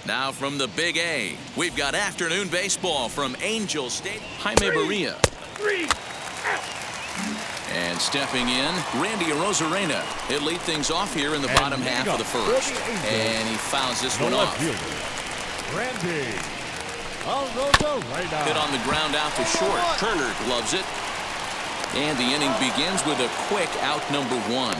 Now from the Big A, we've got afternoon baseball from Angel State. Jaime Barria. And stepping in, Randy Arozarena. He'll lead things off here in the bottom half of the first. And he fouls this one off. Randy Arozarena. Hit on the ground out to short. Turner gloves it. And the inning begins with a quick out number 1.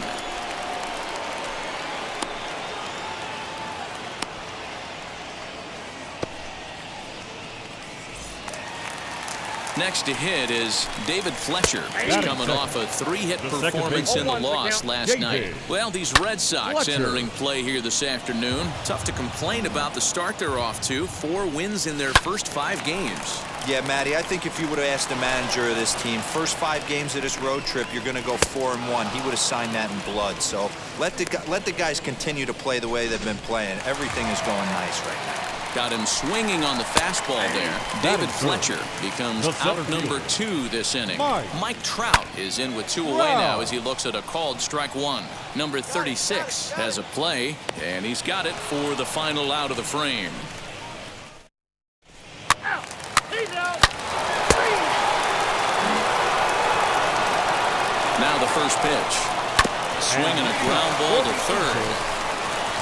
Next to hit is David Fletcher. He's coming off a 3-hit performance in the loss last night. Well, these Red Sox entering play here this afternoon. Tough to complain about the start they're off to. 4 wins in their first 5 games. Yeah, Matty, I think if you would have asked the manager of this team, first 5 games of this road trip, you're going to go 4-1. He would have signed that in blood. So let the guys continue to play the way they've been playing. Everything is going nice right now. Got him swinging on the fastball there. David Fletcher becomes out number 2 this inning. Mike Trout is in with 2 away now as he looks at a called strike 1. Number 36 has a play, and he's got it for the final out of the frame. Now the first pitch. Swinging a ground ball to third.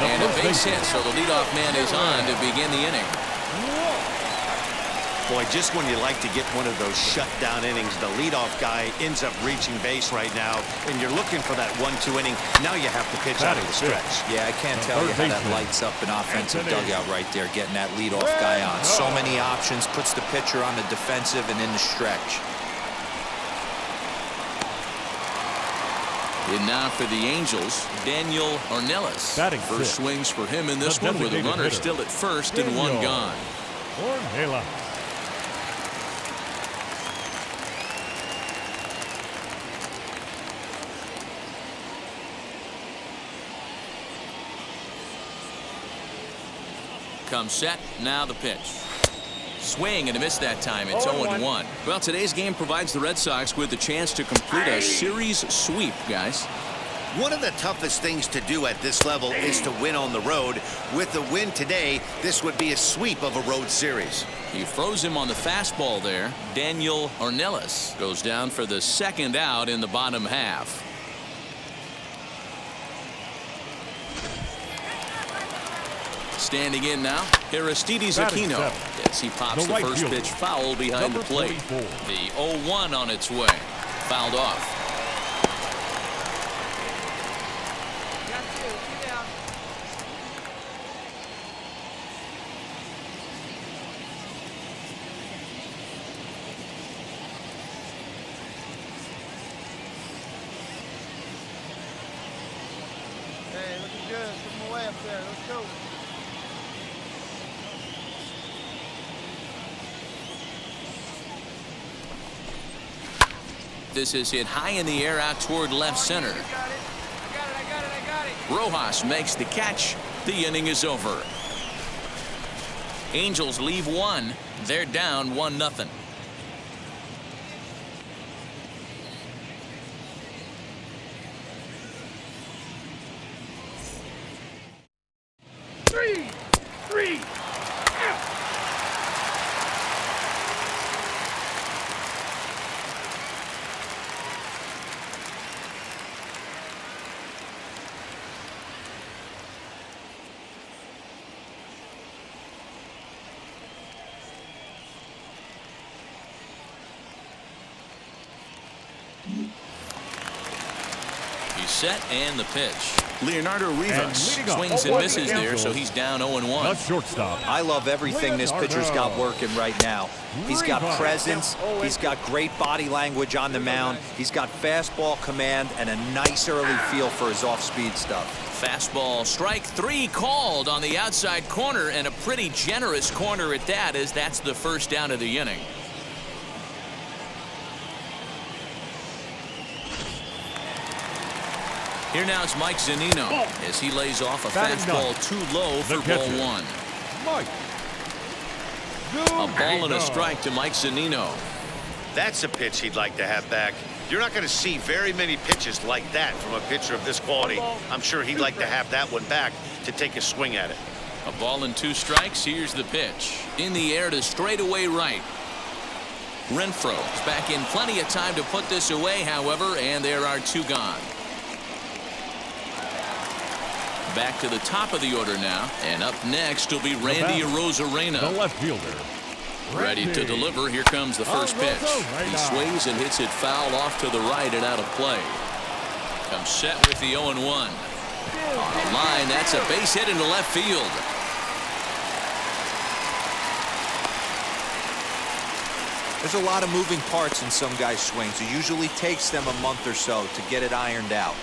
And a base hit, so the leadoff man is on to begin the inning. Boy, just when you like to get one of those shutdown innings, the leadoff guy ends up reaching base right now, and you're looking for that 1-2 inning. Now you have to pitch out of the stretch. Yeah, I can't tell you how that lights up an offensive dugout right there, getting that leadoff guy on. So many options, puts the pitcher on the defensive and in the stretch. And now for the Angels, Daniel Ornelas. First swings for him in this one with a runner still at first and 1 gone. Ornelas. Comes set, now the pitch. Swing and a miss that time. It's 0-1. Well, today's game provides the Red Sox with the chance to complete a series sweep, guys. One of the toughest things to do at this level is to win on the road. With the win today, this would be a sweep of a road series. He froze him on the fastball there. Daniel Ornelas goes down for the 2nd out in the bottom half. Standing in now, Aristides Aquino. As he pops the first pitch foul behind the plate. The 0-1 on its way. Fouled off. Hey, looking good. Put him away up there. Let's go. This is hit high in the air out toward left center. I got it. Rojas makes the catch. The inning is over. Angels leave 1. They're down 1-0. Three. He's set and the pitch. Leonardo Rivas swings and misses there, so he's down 0-1. Shortstop. I love everything this pitcher's got working right now. He's got presence. He's got great body language on the mound. He's got fastball command and a nice early feel for his off-speed stuff. Fastball strike 3 called on the outside corner, and a pretty generous corner at that, as that's the first down of the inning. Here now it's Mike Zunino as he lays off a fastball too low for ball 1. A ball and a strike to Mike Zunino. That's a pitch he'd like to have back. You're not going to see very many pitches like that from a pitcher of this quality. I'm sure he'd like to have that one back to take a swing at it. A ball and 2 strikes. Here's the pitch. In the air to straightaway right. Renfroe is back in plenty of time to put this away, however, and there are 2 gone. Back to the top of the order now, and up next will be Randy Arozarena. The left fielder. Ready to deliver. Here comes the first pitch. He swings and hits it foul off to the right and out of play. Comes set with the 0-1. On the line, that's a base hit into left field. There's a lot of moving parts in some guys' swings. It usually takes them a month or so to get it ironed out.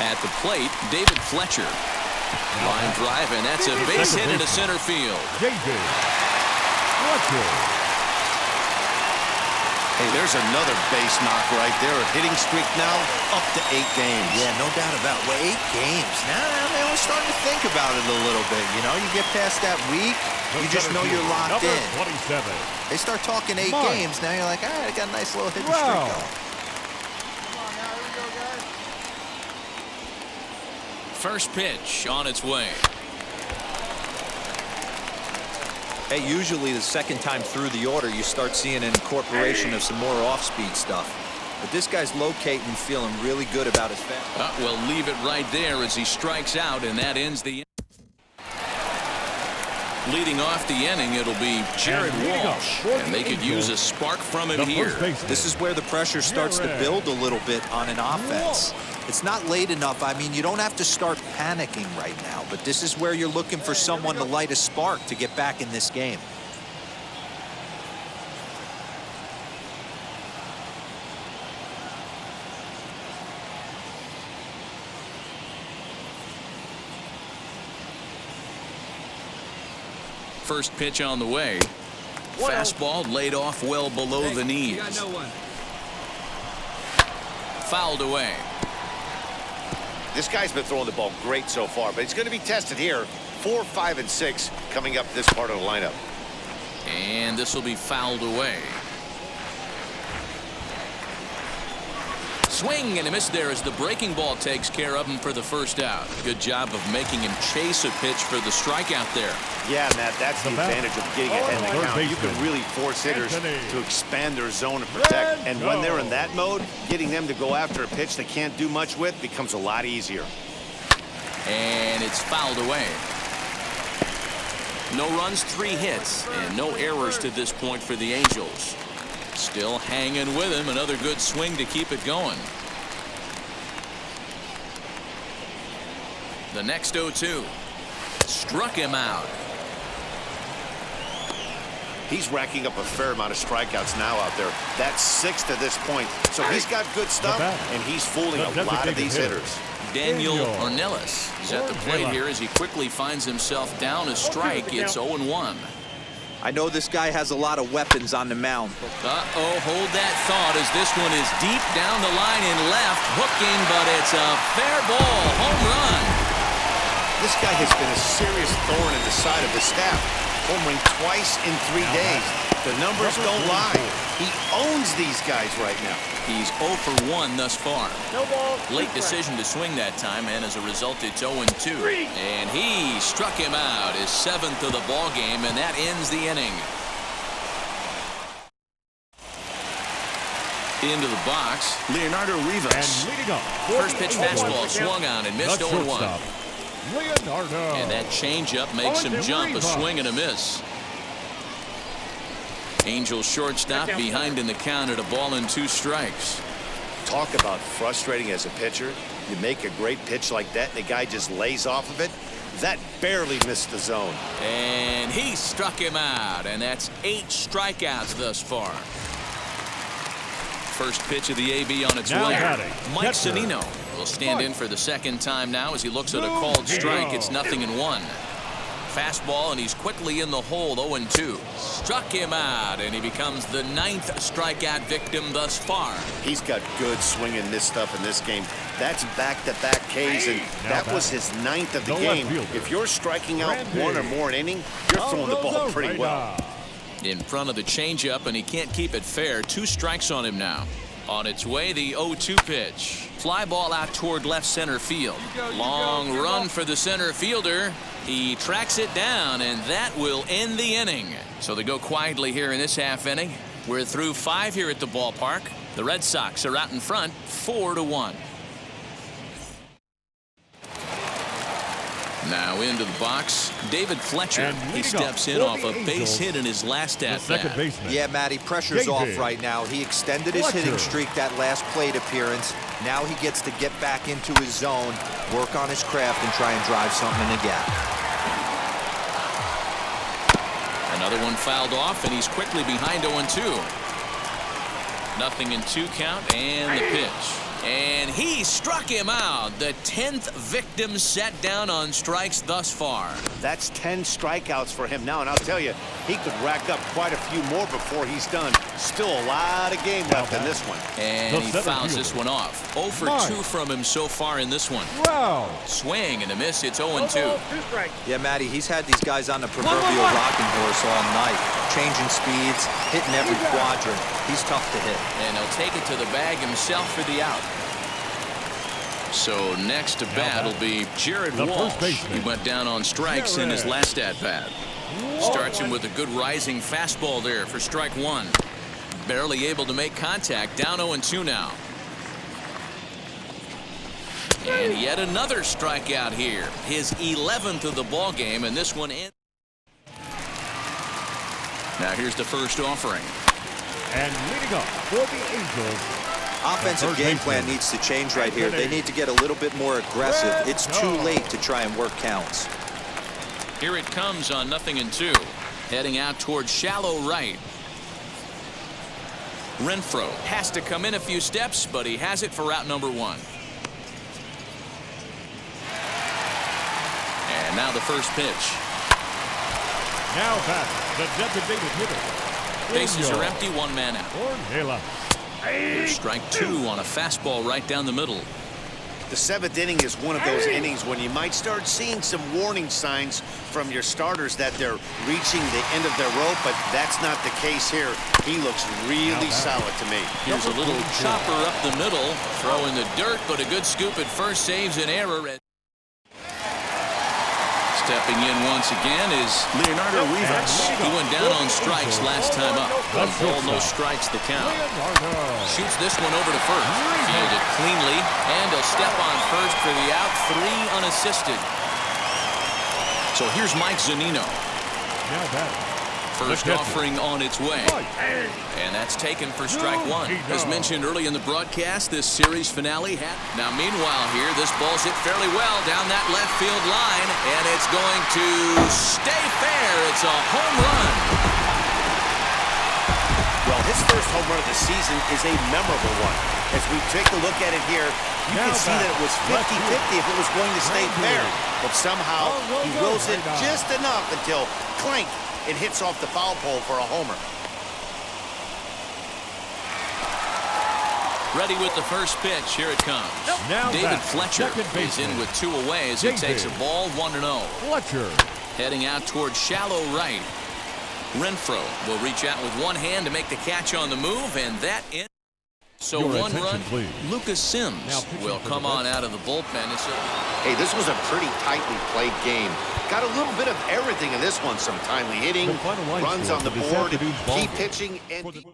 At the plate, David Fletcher. Line drive, and that's a base hit into center field. David Fletcher. Hey, there's another base knock right there. A hitting streak now up to 8 games. Yeah, no doubt about it. 8 games. Now they're starting to think about it a little bit. You know, you get past that week, you just know you're locked in. 27. They start talking 8 games. Now you're like, all right, I got a nice little hitting streak going. Come on now, here we go, guys. First pitch on its way. Hey, usually the second time through the order, you start seeing an incorporation of some more off-speed stuff. But this guy's locating and feeling really good about his fastball. We'll leave it right there as he strikes out, and that ends the leading off the inning. It'll be Jared Walsh, and they could use a spark from him here. This is where the pressure starts to build a little bit on an offense. It's not late enough. I mean, you don't have to start panicking right now, but this is where you're looking for someone to light a spark to get back in this game. First pitch on the way. Fastball laid off well below the knees. Fouled away. This guy's been throwing the ball great so far, but he's going to be tested here. 4, 5, and 6 coming up this part of the lineup. And this will be fouled away. Swing and a miss there as the breaking ball takes care of him for the first out. Good job of making him chase a pitch for the strikeout there. Yeah, Matt, that's the advantage of getting ahead in the count. You can really force hitters to expand their zone and protect. And when they're in that mode, getting them to go after a pitch they can't do much with becomes a lot easier. And it's fouled away. No runs, 3 hits, and no errors to this point for the Angels. Still hanging with him. Another good swing to keep it going. The next 0-2. Struck him out. He's racking up a fair amount of strikeouts now out there. That's 6 to this point. So he's got good stuff, and he's fooling a lot of these hitters. Daniel Ornelas is at the plate here as he quickly finds himself down a strike. It's 0-1. I know this guy has a lot of weapons on the mound. Hold that thought as this one is deep down the line in left, hooking, but it's a fair ball, home run. This guy has been a serious thorn in the side of the staff. Homering twice in 3 days. The numbers don't lie. He owns these guys right now. He's 0 for 1 thus far. No ball. Late decision to swing that time, and as a result, it's 0-2. And he struck him out, his 7th of the ball game, and that ends the inning. Into the box, Leonardo Rivas. And leading up, First pitch fastball swung on and missed 0-1. Leonardo. And that changeup makes him jump, a swing and a miss. Angels shortstop behind in the count at a ball and 2 strikes. Talk about frustrating as a pitcher. You make a great pitch like that, and the guy just lays off of it. That barely missed the zone. And he struck him out, and that's 8 strikeouts thus far. First pitch of the AB on its way. Mike Zunino will stand in for the second time now as he looks at a called strike. It's 0-1. Fastball, and he's quickly in the hole. 0-2. Struck him out, and he becomes the 9th strikeout victim thus far. He's got good swing and miss stuff in this game. That's back-to-back Ks, and that was his 9th of the game. If you're striking out 1 or more an inning, you're throwing the ball pretty well. In front of the changeup, and he can't keep it fair. 2 strikes on him now. On its way, the 0-2 pitch. Fly ball out toward left center field. Long run for the center fielder. He tracks it down, and that will end the inning. So they go quietly here in this half inning. We're through 5 here at the ballpark. The Red Sox are out in front, 4-1. Now into the box, David Fletcher. He steps in off a base hit in his last at-bat. Yeah, Matty, pressure's off right now. He extended his hitting streak that last plate appearance. Now he gets to get back into his zone, work on his craft, and try and drive something in the gap. Another one fouled off, and he's quickly behind 0-2. Nothing in 2 count, and the pitch. And he struck him out. The 10th victim set down on strikes thus far. That's 10 strikeouts for him now, and I'll tell you, he could rack up quite a few more before he's done. Still a lot of game left in this one. And he fouls this one off. 0 for 2 from him so far in this one. Wow. Swing and a miss. It's 0-2. Yeah, Matty, he's had these guys on the proverbial rocking horse all night. Changing speeds, hitting every quadrant. He's tough to hit. And he'll take it to the bag himself for the out. So next to bat will be Jared Walsh. He went down on strikes in his last at-bat. Starts him with a good rising fastball there for strike 1. Barely able to make contact. Down 0-2 now. And yet another strikeout here. His 11th of the ball game, and this one ends. Now here's the first offering. And leading up for the Angels. Offensive game plan needs to change right here. They need to get a little bit more aggressive. It's too late to try and work counts. Here it comes on 0-2. Heading out towards shallow right. Renfroe has to come in a few steps, but he has it for route number 1. And now the first pitch. Now back, the designated hitter. Bases are empty, 1 man out. Strike 2 on a fastball right down the middle. The 7th inning is one of those innings when you might start seeing some warning signs from your starters that they're reaching the end of their rope, but that's not the case here. He looks really solid to me. Here's a little chopper up the middle, throwing the dirt, but a good scoop at first saves an error. Stepping in once again is Leonardo Rivas. He went down on strikes last time up. 1 ball, no strikes the count. Shoots this one over to first. Fielded cleanly, and he'll step on first for the out. 3 unassisted. So here's Mike Zunino. First offering on its way. And that's taken for strike 1. As mentioned early in the broadcast, this series finale Now meanwhile here, this ball's hit fairly well down that left field line, and it's going to stay fair. It's a home run. Well, his first home run of the season is a memorable one. As we take a look at it here, you can see that it was 50-50 if it was going to stay fair. But somehow he wills in just enough until clank, it hits off the foul pole for a homer. Ready with the first pitch. Here it comes. David Fletcher is in with 2 away as he takes a ball 1-0. Fletcher. Heading out towards shallow right. Renfroe will reach out with 1 hand to make the catch on the move, and that ends. So 1 run. Lucas Sims will come on out of the bullpen. Hey, this was a pretty tightly played game. Got a little bit of everything in this one. Some timely hitting, runs on the board, key pitching, and